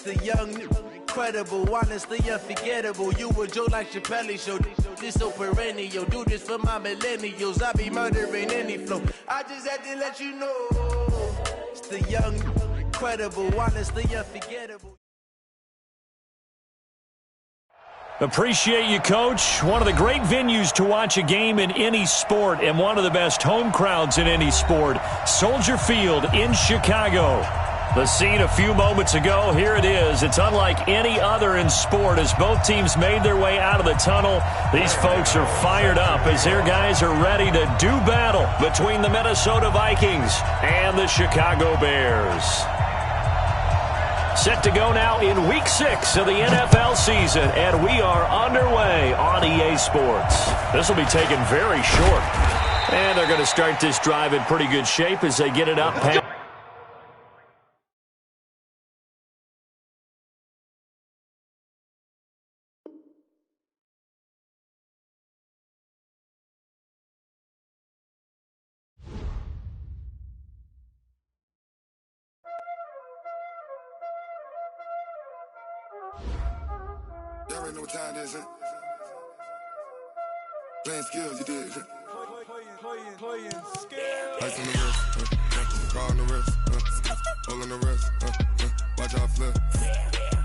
the young, incredible, honestly unforgettable. You a joke like Chappelle Show. This so perennial. Do this for my millennials. I be murdering any flow. I just had to let you know. It's the young, incredible, honestly unforgettable. Appreciate you, Coach. One of the great venues to watch a game in any sport and one of the best home crowds in any sport. Soldier Field in Chicago. The scene a few moments ago, here it is. It's unlike any other in sport as both teams made their way out of the tunnel. These folks are fired up as their guys are ready to do battle between the Minnesota Vikings and the Chicago Bears. Set to go now in Week 6 of the NFL season, and we are underway on EA Sports. This will be taken very short, and they're going to start this drive in pretty good shape as they get it up past. Y'all already know what time it is, huh? Playing skills, you did. Playing skills. Ice on the wrist, car on the wrist, hole in the wrist, watch out flip,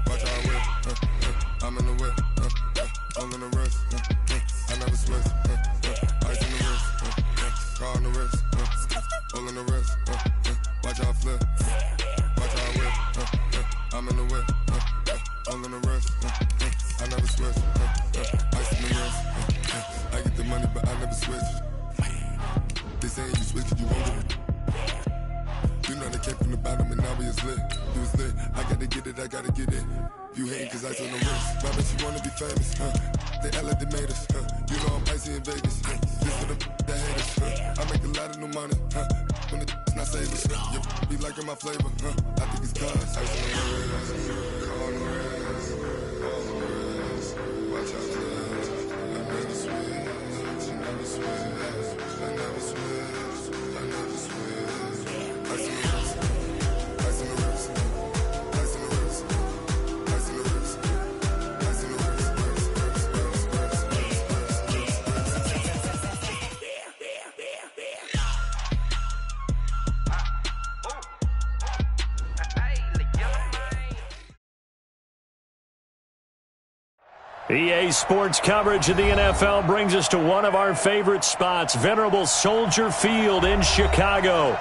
watch out whip, I'm in the whip, hole in the wrist, I never switch, ice on the wrist, car on the wrist, hole in the wrist, watch out flip, watch out whip, I'm in the whip, hole in the wrist, I never switch, ice in the wrist, I get the money but I never switch. They saying you switch it, you won't get it. You know they came from the bottom and now we is lit. You was lit, I gotta get it, I gotta get it. You hating cause ice on the wrist. My bitch, you wanna be famous, They act like they made us, You know I'm icy in Vegas, This for the that hate us, I make a lot of new money, When the not savers, You be liking my flavor, I think it's cause ice on the wrist, on the wrist, on the wrist. Watch out for this, I never switch, I never switch. I never switch, I never switch. Ice in the wrist, ice in the wrist, ice in the wrist, ice in the wrist, ice in the wrist, EA Sports coverage of the NFL brings us to one of our favorite spots, venerable Soldier Field in Chicago.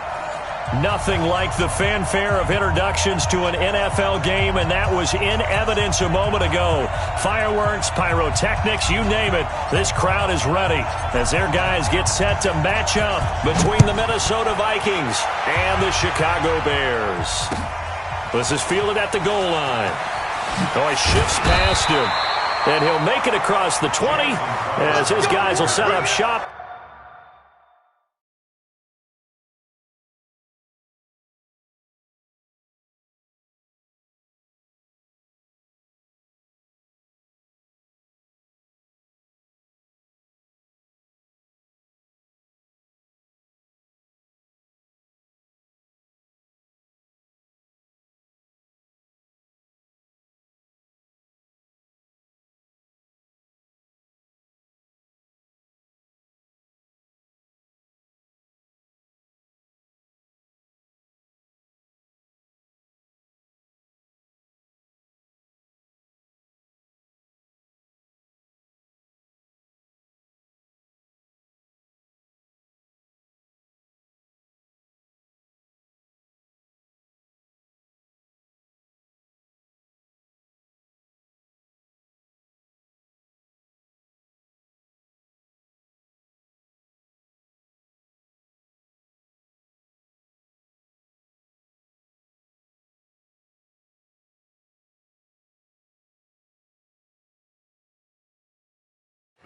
Nothing like the fanfare of introductions to an NFL game, and that was in evidence a moment ago. Fireworks, pyrotechnics, you name it. This crowd is ready as their guys get set to match up between the Minnesota Vikings and the Chicago Bears. This is fielded at the goal line. Oh, he shifts past him. And he'll make it across the 20 as his guys will set up shop.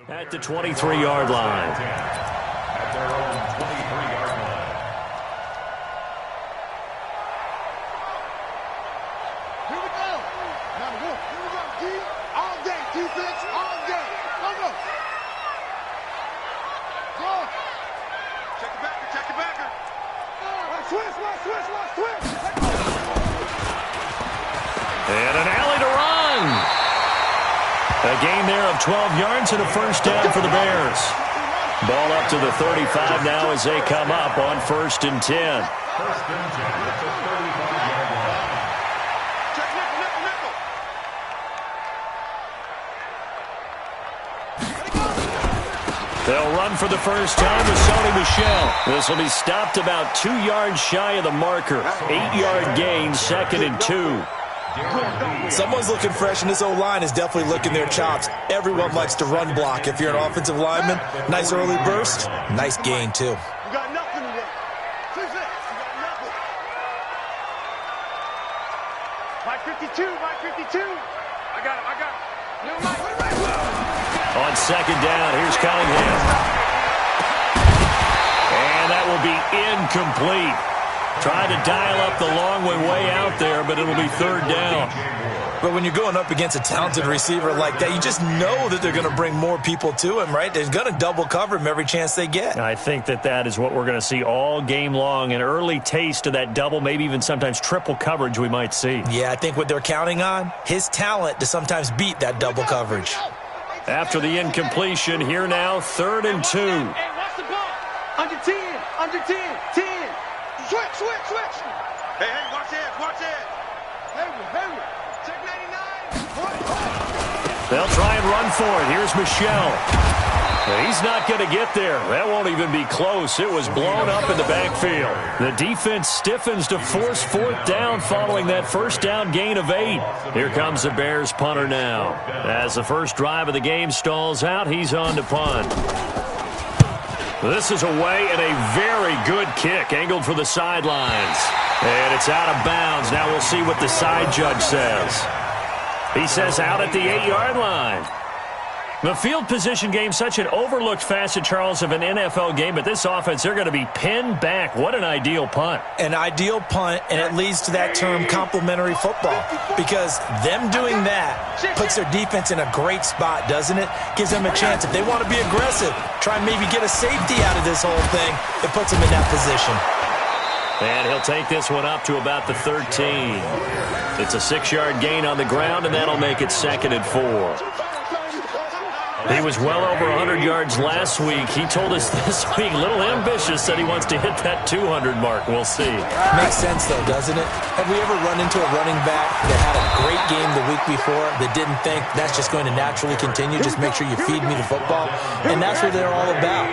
At the 23-yard line. At their own 23-yard line. Here we go. Now the wolf. Here we go. D all day. Defense all day. Go. Go. Check the backer. Check the backer. Watch switch. And an alley to run. A gain there of 12 yards and a first down for the Bears. Ball up to the 35 now as they come up on 1st and 10. First and 10. It's a 35-yard line. Check nickel. They'll run for the first time with Sony Michel. This will be stopped about 2 yards shy of the marker. 8-yard gain, 2nd and 2. Someone's looking fresh, and this O-line is definitely licking their chops. Everyone likes to run block. If you're an offensive lineman, nice early burst, nice gain, too. You got nothing today. 6 6. You got nothing. Mike 52. I got him. Little Mike, On 2nd down, here's Cunningham. And that will be incomplete. Tried to dial up the long way out there, but it'll be 3rd down. But when you're going up against a talented receiver like that, you just know that they're going to bring more people to him, right? They're going to double cover him every chance they get. I think that is what we're going to see all game long. An early taste of that double, maybe even sometimes triple coverage we might see. Yeah, I think what they're counting on, his talent to sometimes beat that double coverage. After the incompletion, here now, 3rd and 2. Hey, watch the ball. Under 10. 10. Switch. Hey, watch that. Hayward. Check 99. They'll try and run for it. Here's Michel. He's not going to get there. That won't even be close. It was blown up in the backfield. The defense stiffens to force 4th down following that first down gain of 8. Here comes the Bears punter now. As the first drive of the game stalls out, he's on to punt. This is away and a very good kick, angled for the sidelines. And it's out of bounds. Now we'll see what the side judge says. He says out at the 8-yard line. The field position game, such an overlooked facet, Charles, of an NFL game. But this offense, they're going to be pinned back. What an ideal punt. An ideal punt, and it leads to that term complementary football. Because them doing that puts their defense in a great spot, doesn't it? Gives them a chance. If they want to be aggressive, try and maybe get a safety out of this whole thing, it puts them in that position. And he'll take this one up to about the 13. It's a 6-yard gain on the ground, and that'll make it 2nd and 4. He was well over 100 yards last week. He told us this week, a little ambitious, said he wants to hit that 200 mark. We'll see. Makes sense, though, doesn't it? Have we ever run into a running back that had a great game the week before that didn't think that's just going to naturally continue? Just make sure you feed me the football. And that's what they're all about.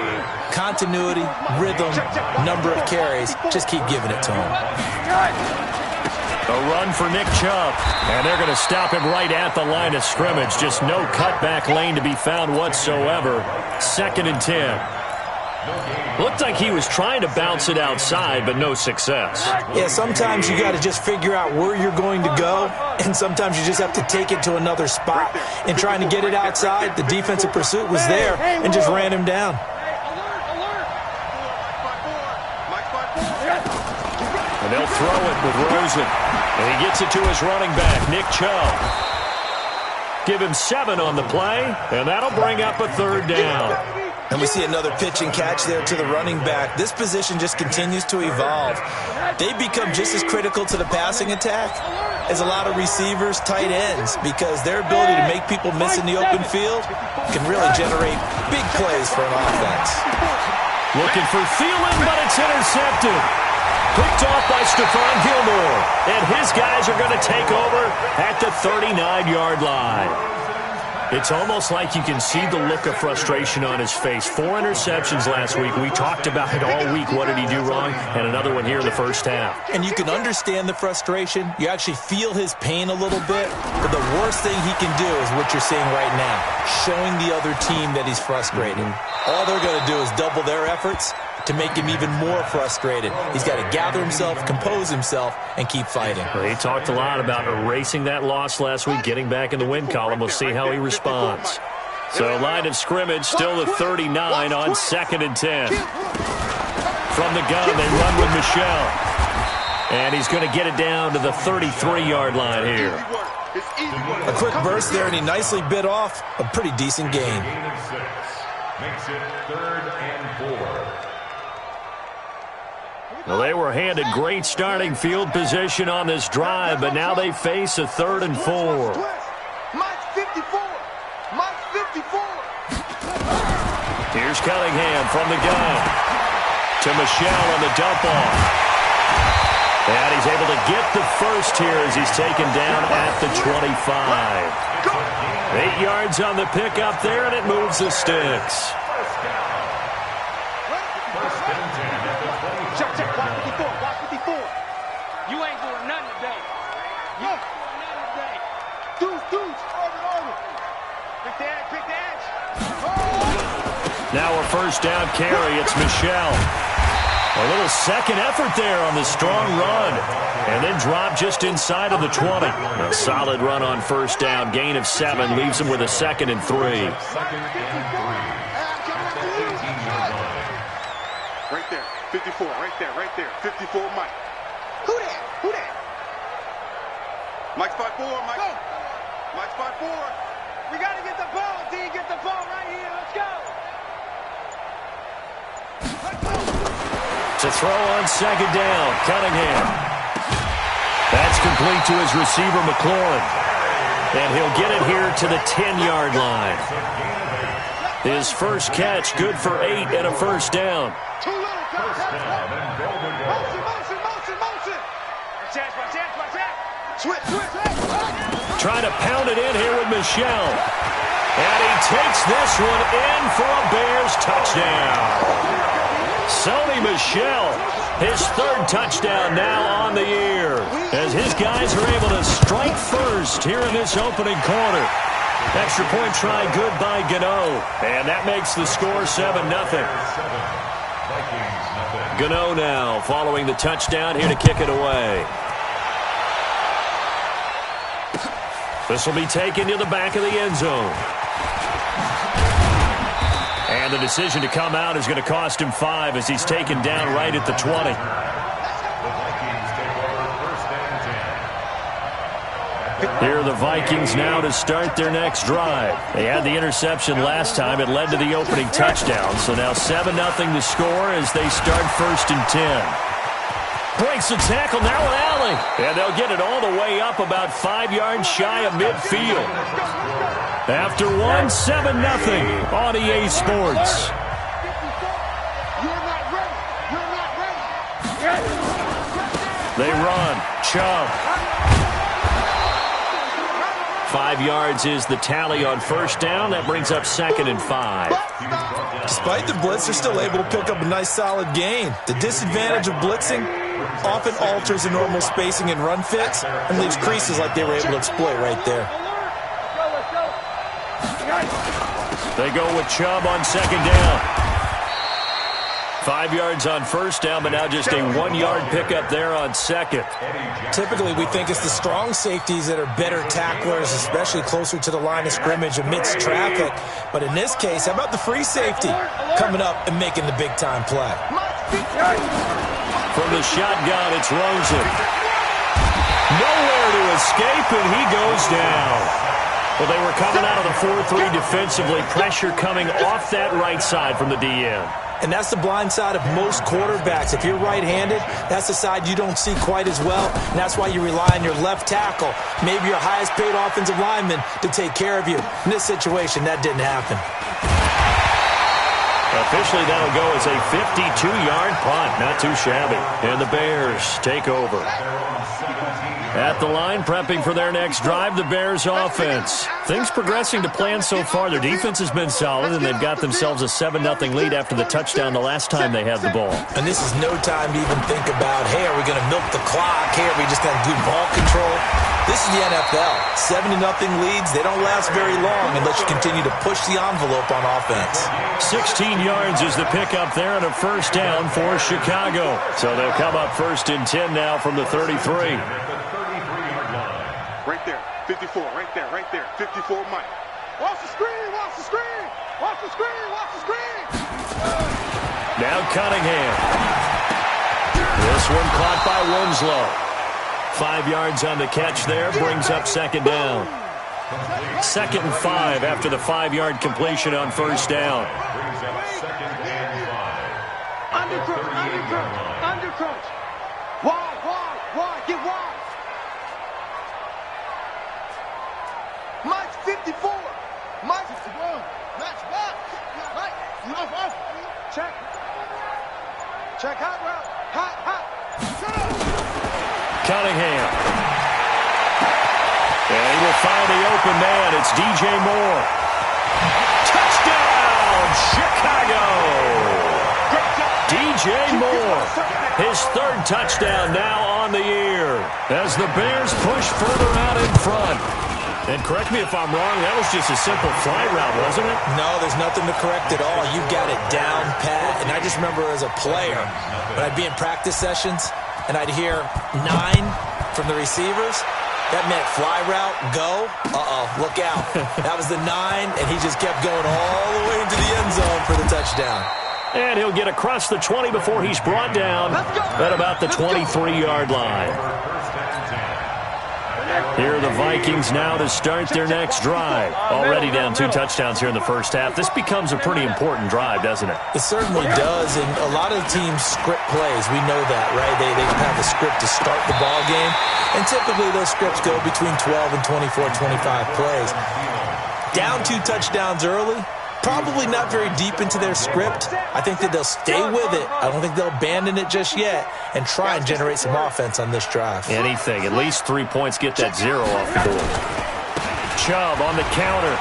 Continuity, rhythm, number of carries. Just keep giving it to him. A run for Nick Chubb, and they're going to stop him right at the line of scrimmage. Just no cutback lane to be found whatsoever. 2nd and 10. Looked like he was trying to bounce it outside, but no success. Yeah, sometimes you got to just figure out where you're going to go, and sometimes you just have to take it to another spot. And trying to get it outside, the defensive pursuit was there and just ran him down. And they'll throw it with Rosen. And he gets it to his running back, Nick Chubb. Give him 7 on the play, and that'll bring up a 3rd down. And we see another pitch and catch there to the running back. This position just continues to evolve. They become just as critical to the passing attack as a lot of receivers, tight ends, because their ability to make people miss in the open field can really generate big plays for an offense. Looking for Thielen, but it's intercepted. Picked off by Stephon Gilmore. And his guys are going to take over at the 39-yard line. It's almost like you can see the look of frustration on his face. 4 interceptions last week. We talked about it all week. What did he do wrong? And another one here in the first half. And you can understand the frustration. You actually feel his pain a little bit. But the worst thing he can do is what you're seeing right now, showing the other team that he's frustrated. All they're going to do is double their efforts to make him even more frustrated. He's got to gather himself, compose himself, and keep fighting. Well, he talked a lot about erasing that loss last week, getting back in the win column. We'll see how he responds. So line of scrimmage, still the 39 on 2nd and 10. From the gun, they run with Michel. And he's going to get it down to the 33-yard line here. A quick burst there, and he nicely bit off a pretty decent gain. Makes it 3rd and 4. Well, they were handed great starting field position on this drive, but now they face a 3rd and 4. Mike's 54. Mike's 54. Here's Cunningham from the gun to Michelle on the dump off. And he's able to get the first here as he's taken down at the 25. 8 yards on the pickup there, and it moves the sticks. Check, check, block 54, block 54. You ain't doing nothing today. You ain't doing nothing today. Dudes, order. Pick the edge. Now a first down carry. It's Michelle. A little second effort there on the strong run. And then drop just inside of the 20. A solid run on first down. Gain of 7 leaves him with a 2nd and 3. Right there, 54, right there. 54, Mike. Who that? Mike's 5'4", Mike. Go. Mike's 5'4". We got to get the ball, D. Get the ball right here. Let's go. To throw on second down, Cunningham. That's complete to his receiver, McLaurin. And he'll get it here to the 10-yard line. His first catch, good for 8 and a first down. Too little. Motion. Switch. Trying to pound it in here with Michelle. And he takes this one in for a Bears touchdown. Sony Michel, his 3rd touchdown now on the year, as his guys are able to strike first here in this opening quarter. Extra point try good by Gano, and that makes the score 7-0. Gano now following the touchdown here to kick it away. This will be taken to the back of the end zone. And the decision to come out is going to cost him 5 as he's taken down right at the 20. Here are the Vikings now to start their next drive. They had the interception last time. It led to the opening touchdown. So now 7-0 the score as they start 1st and 10. Breaks the tackle, now an alley. And they'll get it all the way up about 5 yards shy of midfield. After 1, 7-0 on EA Sports. They run. Chubb. 5 yards is the tally on first down. That brings up 2nd and 5. Despite the blitz, they're still able to pick up a nice solid gain. The disadvantage of blitzing often alters the normal spacing and run fits and leaves creases like they were able to exploit right there. They go with Chubb on second down. 5 yards on first down, but now just a 1-yard pickup there on second. Typically, we think it's the strong safeties that are better tacklers, especially closer to the line of scrimmage amidst traffic. But in this case, how about the free safety coming up and making the big-time play? From the shotgun, it's Rosen. Nowhere to escape, and he goes down. Well, they were coming out of the 4-3 defensively. Pressure coming off that right side from the DN. And that's the blind side of most quarterbacks. If you're right-handed, that's the side you don't see quite as well. And that's why you rely on your left tackle, maybe your highest-paid offensive lineman, to take care of you. In this situation, that didn't happen. Officially, that'll go as a 52-yard punt. Not too shabby. And the Bears take over. At the line, prepping for their next drive, the Bears offense. Things progressing to plan so far. Their defense has been solid, and they've got themselves a 7-0 lead after the touchdown the last time they had the ball. And this is no time to even think about, hey, are we going to milk the clock? Hey, are we just going to do ball control? This is the NFL. 7-0 leads, they don't last very long unless you continue to push the envelope on offense. 16 yards is the pickup there and a first down for Chicago. So they'll come up 1st and 10 now from the 33. Right there, 54, right there, 54, Mike. Watch the screen. Now Cunningham. This one caught by Winslow. 5 yards on the catch there, brings up second down. 2nd and 5 after the 5-yard completion on first down. Undercrook. 54. Mike. Match back. Mike. Off. Check. Check hot route. Hot. Cunningham. And he will find the open man. It's DJ Moore. Touchdown, Chicago! DJ Moore, his third touchdown now on the year as the Bears push further out in front. And correct me if I'm wrong, that was just a simple fly route, wasn't it? No, there's nothing to correct at all. You got it down pat. And I just remember as a player, when I'd be in practice sessions and I'd hear 9 from the receivers, that meant fly route, go. Look out. That was the 9, and he just kept going all the way into the end zone for the touchdown. And he'll get across the 20 before he's brought down at about the 23-yard line. Here are the Vikings now to start their next drive. Already down 2 touchdowns here in the first half. This becomes a pretty important drive, doesn't it? It certainly does, and a lot of teams script plays. We know that, right? They have a script to start the ball game, and typically those scripts go between 12 and 24, 25 plays. Down 2 touchdowns early, probably not very deep into their script. I think that they'll stay with it. I don't think they'll abandon it just yet and try and generate some offense on this drive. Anything. At least 3 points, get that 0 off the board. Chubb on the counter.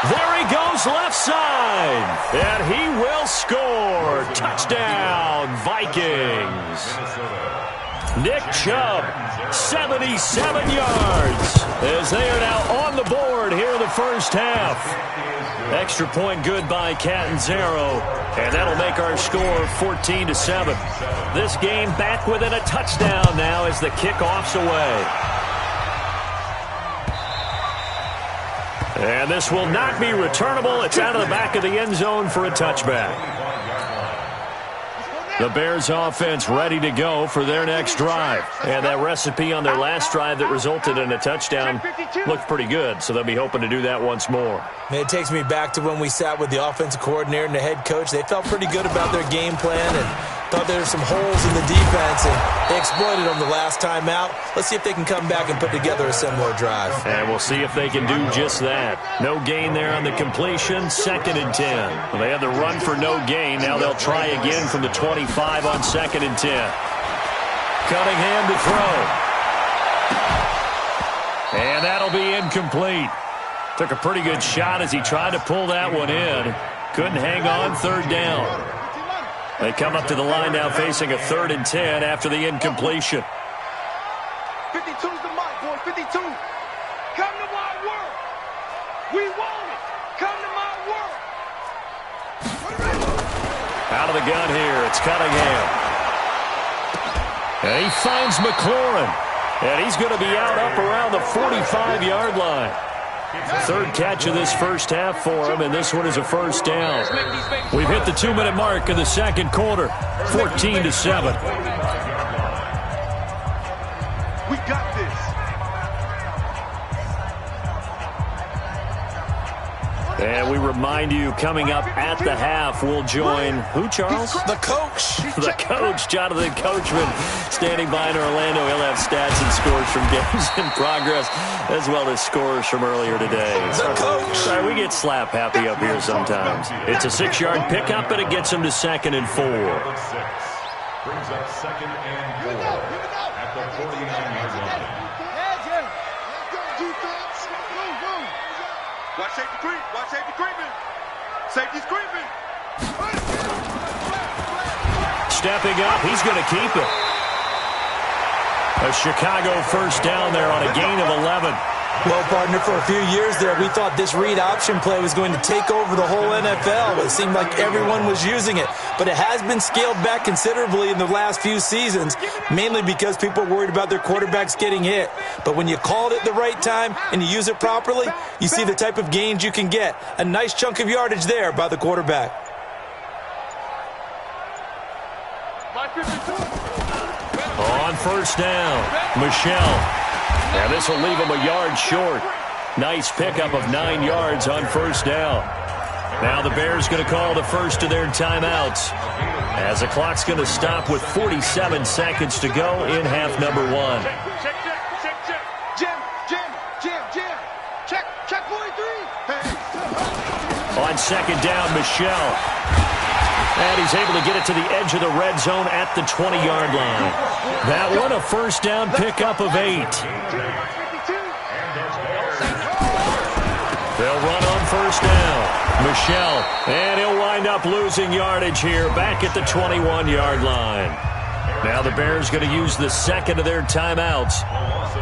There he goes left side. And he will score. Touchdown, Vikings. Nick Chubb, 77 yards, as they are now on the board here in the first half. Extra point good by Catanzaro, and that'll make our score 14-7. This game back within a touchdown now as the kickoff's away. And this will not be returnable. It's out of the back of the end zone for a touchback. The Bears offense ready to go for their next drive. And that recipe on their last drive that resulted in a touchdown looked pretty good, so they'll be hoping to do that once more. It takes me back to when we sat with the offensive coordinator and the head coach. They felt pretty good about their game plan and thought there were some holes in the defense, and they exploited them the last time out. Let's see if they can come back and put together a similar drive. And we'll see if they can do just that. No gain there on the completion, 2nd and 10. Well, they had the run for no gain. Now they'll try again from the 25 on 2nd and 10. Cunningham to throw. And that'll be incomplete. Took a pretty good shot as he tried to pull that one in. Couldn't hang on, 3rd down. They come up to the line now facing a 3rd and 10 after the incompletion. 52's the mic, boy. 52. Come to my world. We want it. Come to my world. Out of the gun here, it's Cunningham. And he finds McLaurin. And he's going to be out up around the 45-yard line. 3rd catch of this first half for him, and this one is a first down. We've hit the 2-minute mark of the second quarter, 14-7. We got this. And we remind you, coming up at the half, we'll join who, Charles? The coach. The coach, Jonathan Coachman, standing by in Orlando. He'll have stats and scores from games in progress, as well as scores from earlier today. The coach. Sorry, we get slap happy up here sometimes. It's a 6-yard pickup, and it gets him to 2nd and 4. Brings up 2nd and 4 at the 49-yard line. Watch safety creep. Watch safety creeping. Safety's creeping. Stepping up, he's going to keep it. A Chicago first down there on a gain of 11. Well, partner, for a few years there, we thought this read option play was going to take over the whole NFL. It seemed like everyone was using it. But it has been scaled back considerably in the last few seasons, mainly because people are worried about their quarterbacks getting hit. But when you call it at the right time and you use it properly, you see the type of gains you can get. A nice chunk of yardage there by the quarterback. On first down, Michelle. And this will leave him a yard short. Nice pickup of 9 yards on first down. Now the Bears going to call the first of their timeouts as the clock's going to stop with 47 seconds to go in half number one. Check 43. On second down, Michelle. And he's able to get it to the edge of the red zone at the 20-yard line. That one, a first down pickup of 8. They'll run on first down. Michelle, and he'll wind up losing yardage here back at the 21-yard line. Now the Bears going to use the second of their timeouts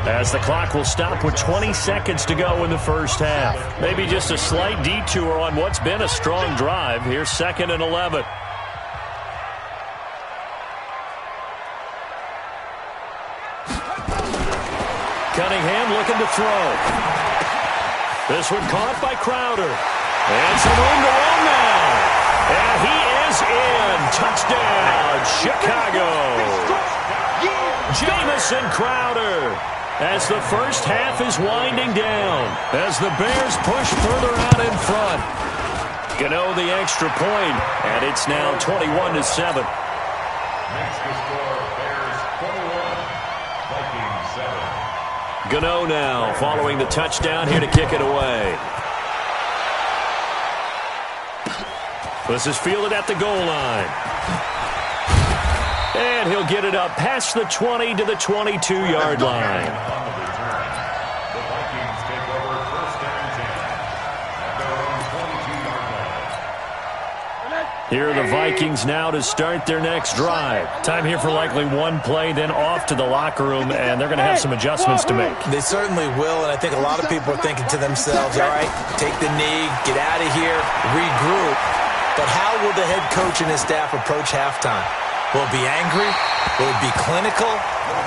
as the clock will stop with 20 seconds to go in the first half. Maybe just a slight detour on what's been a strong drive. Here's 2nd and 11. Cunningham looking to throw. This one caught by Crowder. And some room to run now. And he is in. Touchdown, Chicago. Jamison Crowder. As the first half is winding down. As the Bears push further out in front. Gano the extra point. And it's now 21-7. Makes the score Bears 21, Vikings 7. Gano now following the touchdown here to kick it away. This is fielded at the goal line. And he'll get it up past the 20 to the 22-yard line. On the return, the Vikings take over first and 10 at their own 22-yard line. Here are the Vikings now to start their next drive. Time here for likely one play, then off to the locker room, and they're going to have some adjustments to make. They certainly will, and I think a lot of people are thinking to themselves, all right, take the knee, get out of here, regroup. But how will the head coach and his staff approach halftime? Will it be angry? Will it be clinical?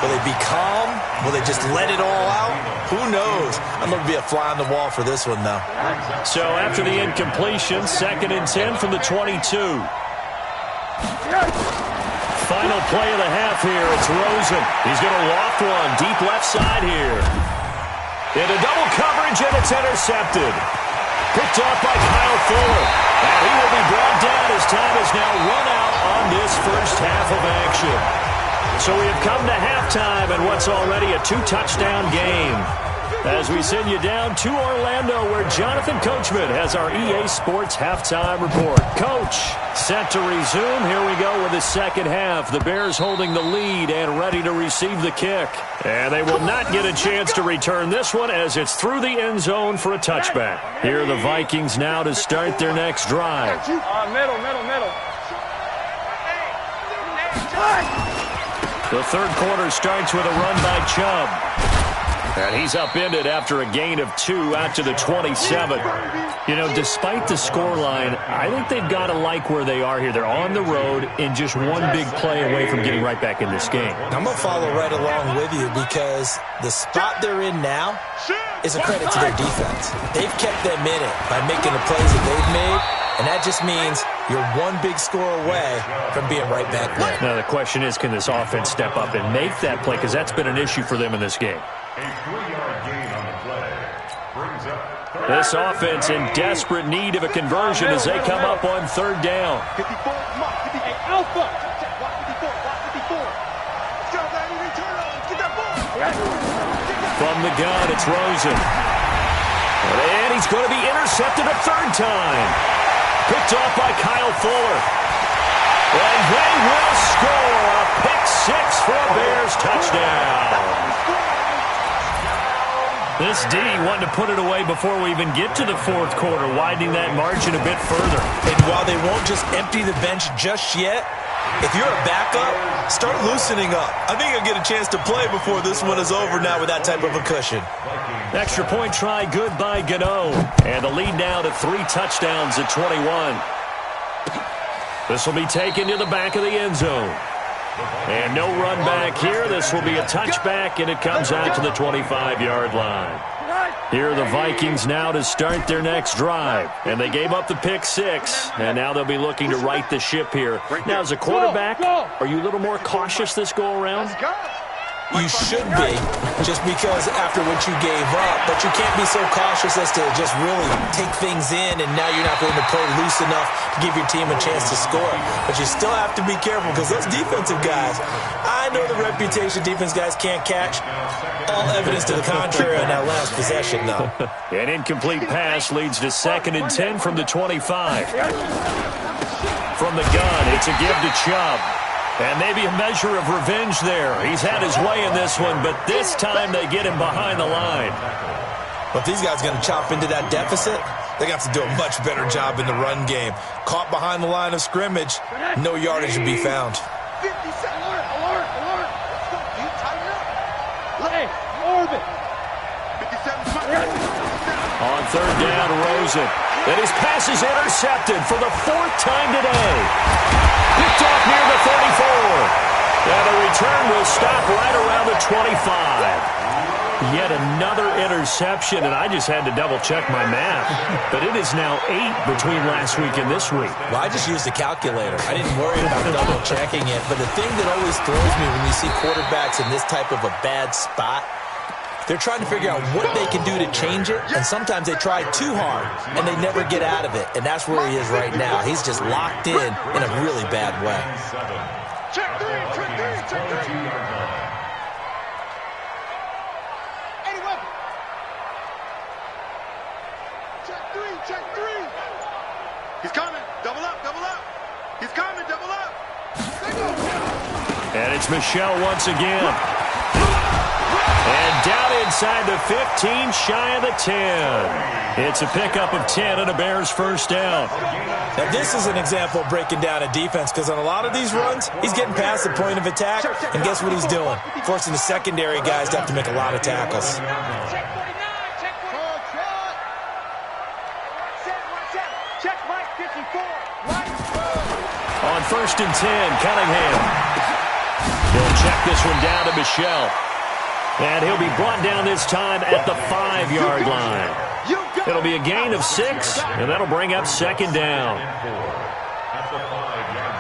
Will they be calm? Will they just let it all out? Who knows? I'm going to be a fly on the wall for this one, though. So after the incompletion, 2nd and 10 from the 22. Final play of the half here. It's Rosen. He's going to loft one deep left side here. Into double coverage, and it's intercepted. Picked off by Kyle Fuller. And he will be brought down as time is now run out on this first half of action. So we have come to halftime in what's already a 2-touchdown game. As we send you down to Orlando, where Jonathan Coachman has our EA Sports halftime report. Coach, set to resume. Here we go with the second half. The Bears holding the lead and ready to receive the kick. And they will not get a chance to return this one as it's through the end zone for a touchback. Here are the Vikings now to start their next drive. Middle. The third quarter starts with a run by Chubb. And he's upended after a gain of 2 out to the 27. You know, despite the scoreline, I think they've got to like where they are here. They're on the road and just one big play away from getting right back in this game. I'm going to follow right along with you because the spot they're in now is a credit to their defense. They've kept them in it by making the plays that they've made, and that just means you're one big score away from being right back there. Now the question is, can this offense step up and make that play? Because that's been an issue for them in this game. A 3-yard gain on the play brings up This offense in desperate need of a conversion as they come up on third down. 54, come on, 58, Alpha. Check, watch 54, watch 54. Let's go, baby, return over, get that ball. From the gun, it's Rosen. And he's going to be intercepted a third time. Picked off by Kyle Fuller. And they will score a pick six for a Bears touchdown. This D wanting to put it away before we even get to the fourth quarter, widening that margin a bit further. And while they won't just empty the bench just yet, if you're a backup, start loosening up. I think you'll get a chance to play before this one is over now with that type of a cushion. Extra point try, good by Gano. And the lead now to 3 touchdowns at 21. This will be taken to the back of the end zone. And no run back here. This will be a touchback, and it comes out to the 25-yard line. Here are the Vikings now to start their next drive. And they gave up the pick six, and now they'll be looking to right the ship here. Now, as a quarterback, are you a little more cautious this go-around? You should be, just because after what you gave up, but you can't be so cautious as to just really take things in, and now you're not going to play loose enough to give your team a chance to score. But you still have to be careful, because those defensive guys, I know the reputation defense guys can't catch. All evidence to the contrary on that last possession, though. An incomplete pass leads to 2nd and 10 from the 25. From the gun, it's a give to Chubb. And maybe a measure of revenge there. He's had his way in this one, but this time they get him behind the line. Well, if these guys are going to chop into that deficit, they got to do a much better job in the run game. Caught behind the line of scrimmage, no yardage to be found. 50 seconds. Alert. Let's go. You tighten up. Lay. Orbit. 57. On 3rd down, Rosen. And his pass is intercepted for the 4th time today. Picked off near the 34. And the return will stop right around the 25. Yet another interception, and I just had to double-check my math. But it is now 8 between last week and this week. Well, I just used a calculator. I didn't worry about double-checking it. But the thing that always throws me when you see quarterbacks in this type of a bad spot, they're trying to figure out what they can do to change it, and sometimes they try too hard, and they never get out of it. And that's where he is right now. He's just locked in a really bad way. Check three. Any weapon. Check three. He's coming. Double up. He's coming. Double up. And it's Michel once again. And down inside the 15, shy of the 10. It's a pickup of 10 and a Bears first down. Now, this is an example of breaking down a defense, because on a lot of these runs, he's getting past the point of attack, and guess what he's doing? Forcing the secondary guys to have to make a lot of tackles. Check Mike 54. On 1st and 10, Cunningham. He'll check this one down to Michel. And he'll be brought down this time at the 5-yard line. It'll be a gain of 6, and that'll bring up 2nd down. At the 5-yard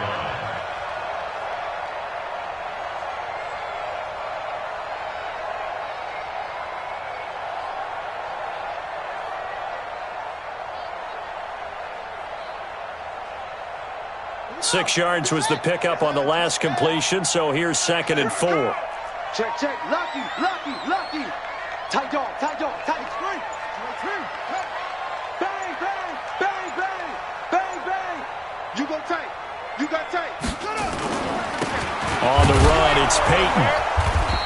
line. Six yards was the pickup on the last completion, so here's 2nd and 4. Check. Lucky. Tight dog. Screen. Bang. You got tight. On the run, it's Peyton.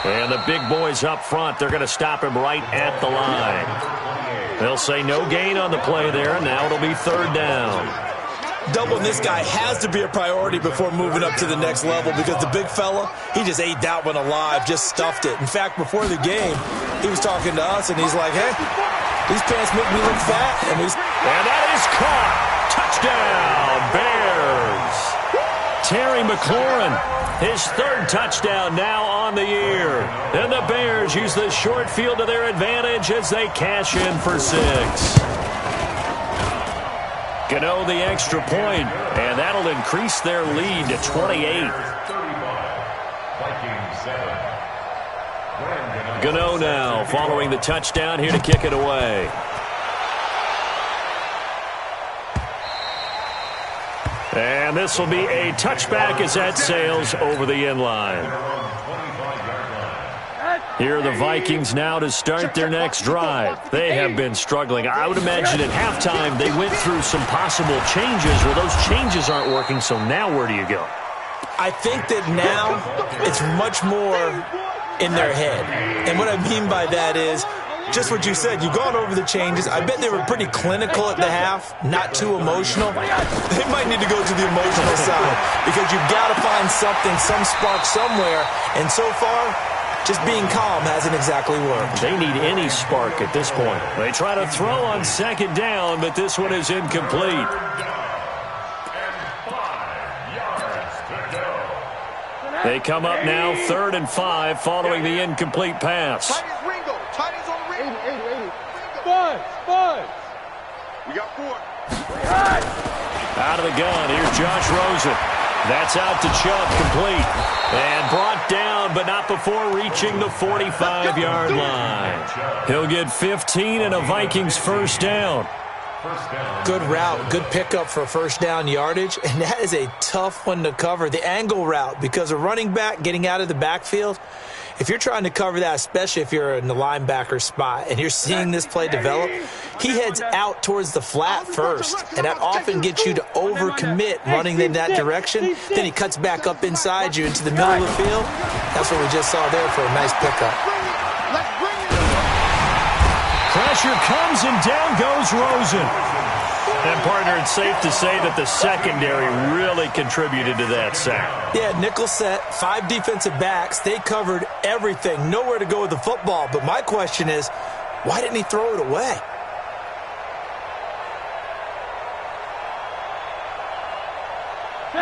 And the big boys up front, they're going to stop him right at the line. They'll say no gain on the play there, and now it'll be 3rd down. Doubling this guy has to be a priority before moving up to the next level, because the big fella, he just ate that one alive, just stuffed it. In fact, before the game, he was talking to us, and he's like, hey, these pants make me look fat. And that is caught. Touchdown, Bears. Terry McLaurin, his 3rd touchdown now on the year. And the Bears use the short field to their advantage as they cash in for 6. Gano the extra point, and that'll increase their lead to 28. Gano now following the touchdown here to kick it away. And this will be a touchback as that sails over the end line. Here are the Vikings now to start their next drive. They have been struggling. I would imagine at halftime they went through some possible changes. Well, those changes aren't working, so now where do you go? I think that now it's much more in their head. And what I mean by that is just what you said. You've gone over the changes. I bet they were pretty clinical at the half, not too emotional. They might need to go to the emotional side, because you've got to find something, some spark somewhere. And so far, just being calm hasn't exactly worked. They need any spark at this point. They try to throw on 2nd down, but this one is incomplete. They come up now 3rd and 5 following the incomplete pass. Tight on the ring. 80. Buzz. We got 4. Out of the gun, here's Josh Rosen. That's out to Chubb, complete. And brought down, but not before reaching the 45-yard line. He'll get 15 and a Vikings first down. Good route, good pickup for first down yardage, and that is a tough one to cover. The angle route, because a running back getting out of the backfield, if you're trying to cover that, especially if you're in the linebacker spot and you're seeing this play develop, he heads out towards the flat first, and that often gets you to overcommit running in that direction. Then he cuts back up inside you into the middle of the field. That's what we just saw there for a nice pickup. Pressure comes, and down goes Rosen. And, partner, it's safe to say that the secondary really contributed to that sack. Yeah, nickel set, 5 defensive backs. They covered everything. Nowhere to go with the football. But my question is, why didn't he throw it away?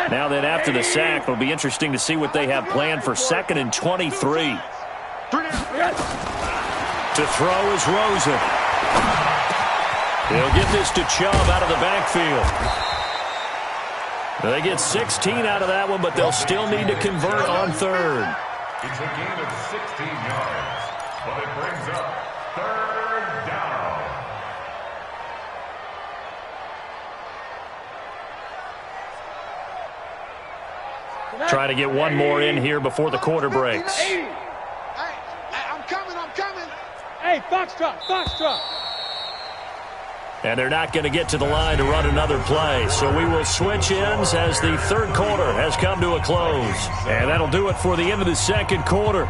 Now then, after the sack, it'll be interesting to see what they have planned for 2nd and 23. To throw is Rosen. They'll get this to Chubb out of the backfield. They get 16 out of that one, but they'll still need to convert on 3rd. It's a gain of 16 yards, but it brings up 3rd down. Try to get one more in here before the quarter breaks. Hey, I'm coming. Hey, Foxtrot. And they're not going to get to the line to run another play. So we will switch ends as the 3rd quarter has come to a close. And that'll do it for the end of the 2nd quarter.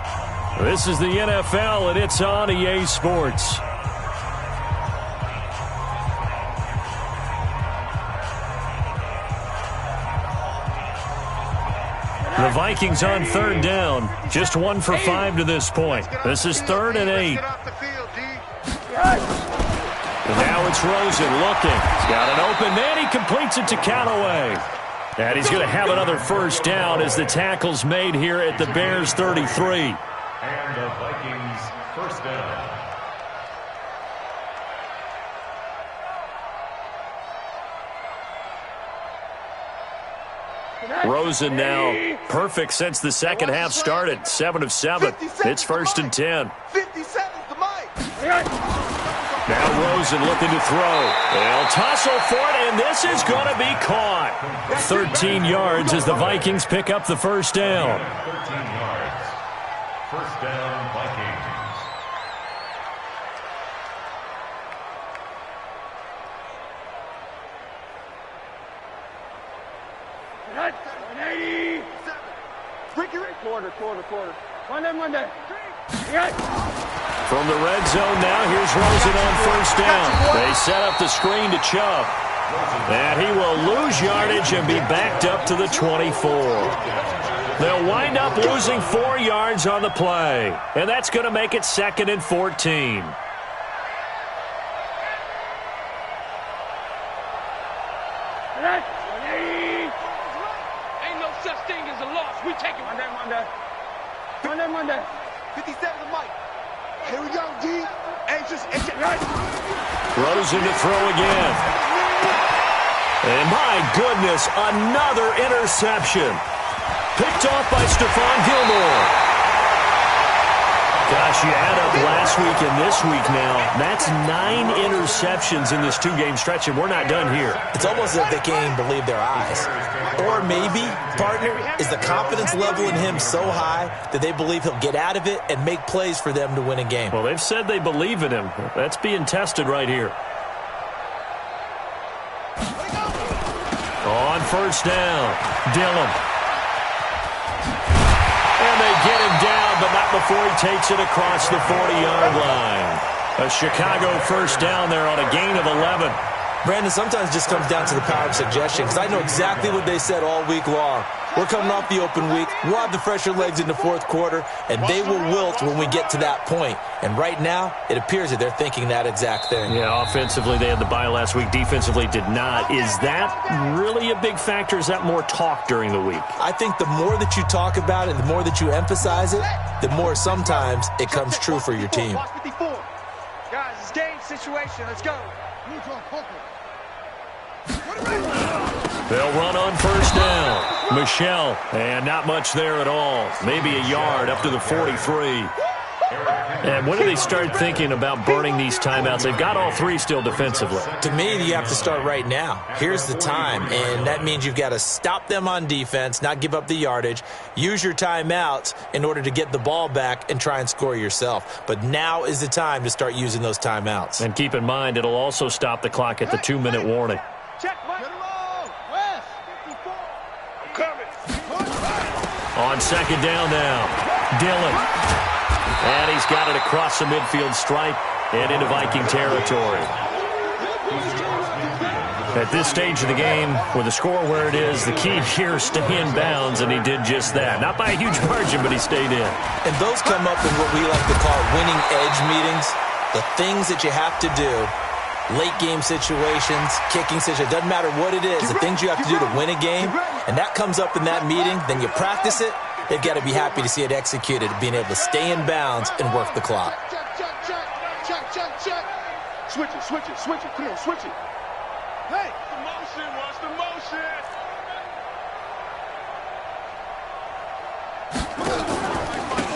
This is the NFL, and it's on EA Sports. The Vikings on 3rd down. Just 1 for 5 to this point. This is 3rd and 8. And now it's Rosen looking. He's got an open man. He completes it to Callaway. And he's going to have another first down as the tackle's made here at the Bears' 33. And the Vikings first down. Rosen now perfect since the second half started. 7 of 7. It's 1st and 10. 57's the mic. Now Rosen looking to throw. They'll tussle for it, and this is going to be caught. 13 yards as the Vikings pick up the first down. 13 yards. First down, Vikings. Quarter. Monday. From the red zone now, here's Rosen on first down. They set up the screen to Chubb. And he will lose yardage and be backed up to the 24. They'll wind up losing 4 yards on the play. And that's going to make it 2nd and 14. Ain't no such thing as a loss. We take it Monday. 57 the mic. Here we go, G. Anxious. Rosen to throw again. And my goodness, another interception. Picked off by Stephon Gilmore. Gosh, you add up last week and this week now. That's 9 interceptions in this 2-game stretch, and we're not done here. It's almost as if they can't even believe their eyes. Or maybe, partner, is the confidence level in him so high that they believe he'll get out of it and make plays for them to win a game. Well, they've said they believe in him. That's being tested right here. On first down, Dillon. And they get him down, but not before he takes it across the 40-yard line. A Chicago first down there on a gain of 11. Brandon, sometimes it just comes down to the power of suggestion, because I know exactly what they said all week long. We're coming off the open week. We'll have the fresher legs in the 4th quarter, and they will wilt when we get to that point. And right now, it appears that they're thinking that exact thing. Yeah, offensively, they had the bye last week. Defensively, did not. Is that really a big factor? Is that more talk during the week? I think the more that you talk about it, the more that you emphasize it, the more sometimes it comes true for your team. Guys, it's game situation. Let's go. They'll run on first down. Michelle, and not much there at all. Maybe a yard up to the 43. And when do they start thinking about burning these timeouts? They've got all three still defensively. To me, you have to start right now. Here's the time, and that means you've got to stop them on defense, not give up the yardage, use your timeouts in order to get the ball back and try and score yourself. But now is the time to start using those timeouts. And keep in mind, it'll also stop the clock at the 2-minute warning. Check, Mike. West. 54. I'm coming. On second down now, Dillon. And he's got it across the midfield stripe and into Viking territory. At this stage of the game, with the score where it is, the key here is stay in bounds, and he did just that. Not by a huge margin, but he stayed in. And those come up in what we like to call winning edge meetings. The things that you have to do, late game situations, kicking situations, doesn't matter what it is, the things you have to do to win a game, and that comes up in that meeting, then you practice it. They've got to be happy to see it executed, being able to stay in bounds and work the clock. Check. Switch it. Come on, switch it. Hey, the motion. Watch the motion.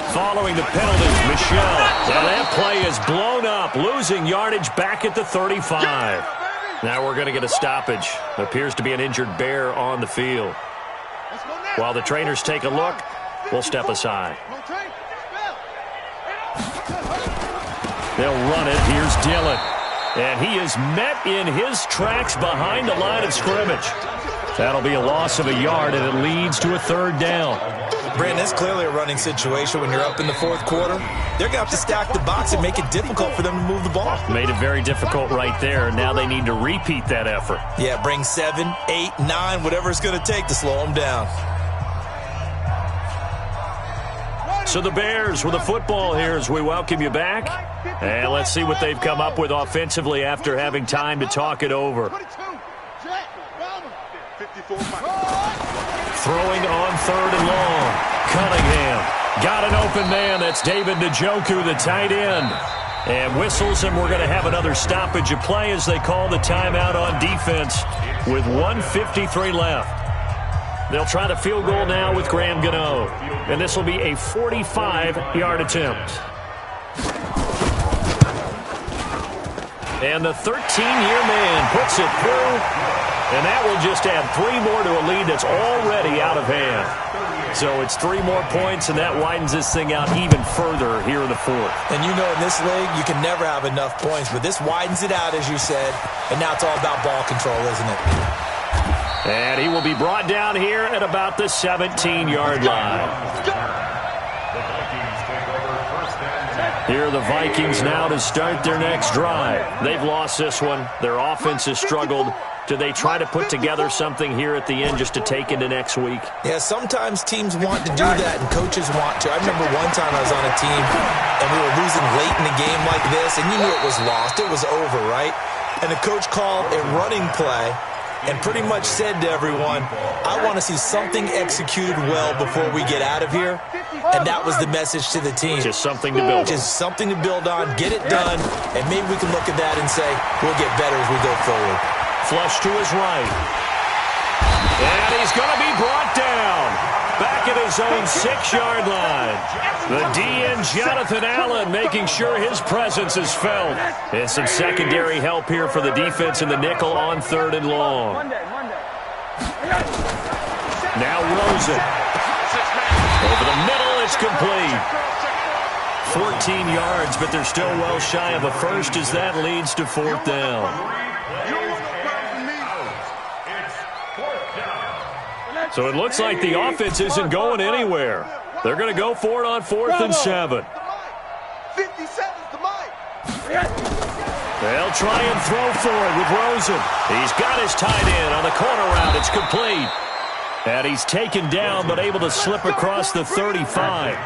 Following the penalty, Michelle. Now that play is blown up, losing yardage back at the 35. Now we're going to get a stoppage. Appears to be an injured bear on the field. While the trainers take a look, we'll step aside. They'll run it. Here's Dillon. And he is met in his tracks behind the line of scrimmage. That'll be a loss of a yard, and it leads to a third down. Brandon, it's clearly a running situation when you're up in the fourth quarter. They're going to have to stack the box and make it difficult for them to move the ball. Made it very difficult right there. Now they need to repeat that effort. Yeah, bring 7, 8, 9, whatever it's going to take to slow them down. So the Bears with the football here as we welcome you back. And let's see what they've come up with offensively after having time to talk it over. Throwing on third and long. Cunningham got an open man. That's David Njoku, the tight end. And whistles, and we're going to have another stoppage of play as they call the timeout on defense with 1:53 left. They'll try the field goal now with Graham Gano. And this will be a 45-yard attempt. And the 13-year man puts it through. And that will just add 3 more to a lead that's already out of hand. So it's 3 more points, and that widens this thing out even further here in the fourth. And you know in this league, you can never have enough points. But this widens it out, as you said. And now it's all about ball control, isn't it? And he will be brought down here at about the 17-yard line. Here are the Vikings now to start their next drive. They've lost this one. Their offense has struggled. Do they try to put together something here at the end just to take into next week? Yeah, sometimes teams want to do that and coaches want to. I remember one time I was on a team and we were losing late in a game like this, and you knew it was lost. It was over, right? And the coach called a running play and pretty much said to everyone, I want to see something executed well before we get out of here. And that was the message to the team. Just something to build on. Just something to build on, get it done, and maybe we can look at that and say, we'll get better as we go forward. Flush to his right. And he's going to be brought down. Back at his own 6-yard line. The DN, Jonathan Allen, making sure his presence is felt. And some secondary help here for the defense in the nickel on third and long. Now Rosen. Over the middle, it's complete. 14 yards, but they're still well shy of a first as that leads to fourth down. So it looks like the offense isn't going anywhere. They're going to go for it on 4th and 7. 57's the mic. They'll try and throw for it with Rosen. He's got his tight end on the corner route. It's complete. And he's taken down but able to slip across the 35.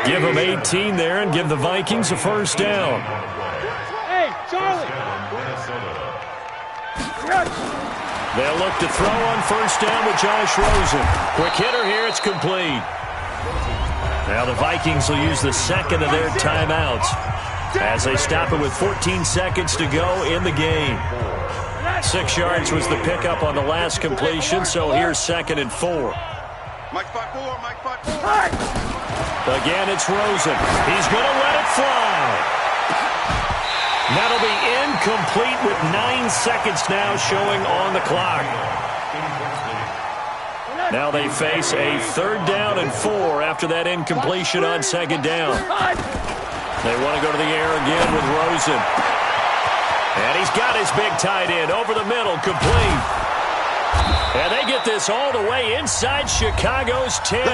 Give him 18 there and give the Vikings a first down. Hey, Charlie. They'll look to throw on first down with Josh Rosen. Quick hitter here, it's complete. Now the Vikings will use the second of their timeouts as they stop it with 14 seconds to go in the game. 6 yards was the pickup on the last completion, so here's 2nd and 4. Mike 5-4, Mike 5-4. Again, it's Rosen. He's going to let it fly. That'll be incomplete with 9 seconds now showing on the clock. Now they face a 3rd down and 4 after that incompletion on 2nd down. They want to go to the air again with Rosen. And he's got his big tight end over the middle, complete. And they get this all the way inside Chicago's 10.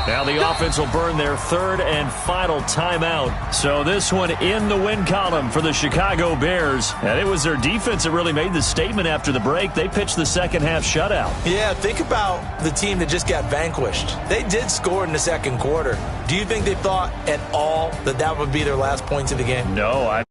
Now the offense will burn their 3rd and final timeout. So this one in the win column for the Chicago Bears. And it was their defense that really made the statement after the break. They pitched the second half shutout. Yeah, think about the team that just got vanquished. They did score in the 2nd quarter. Do you think they thought at all that that would be their last points of the game? No,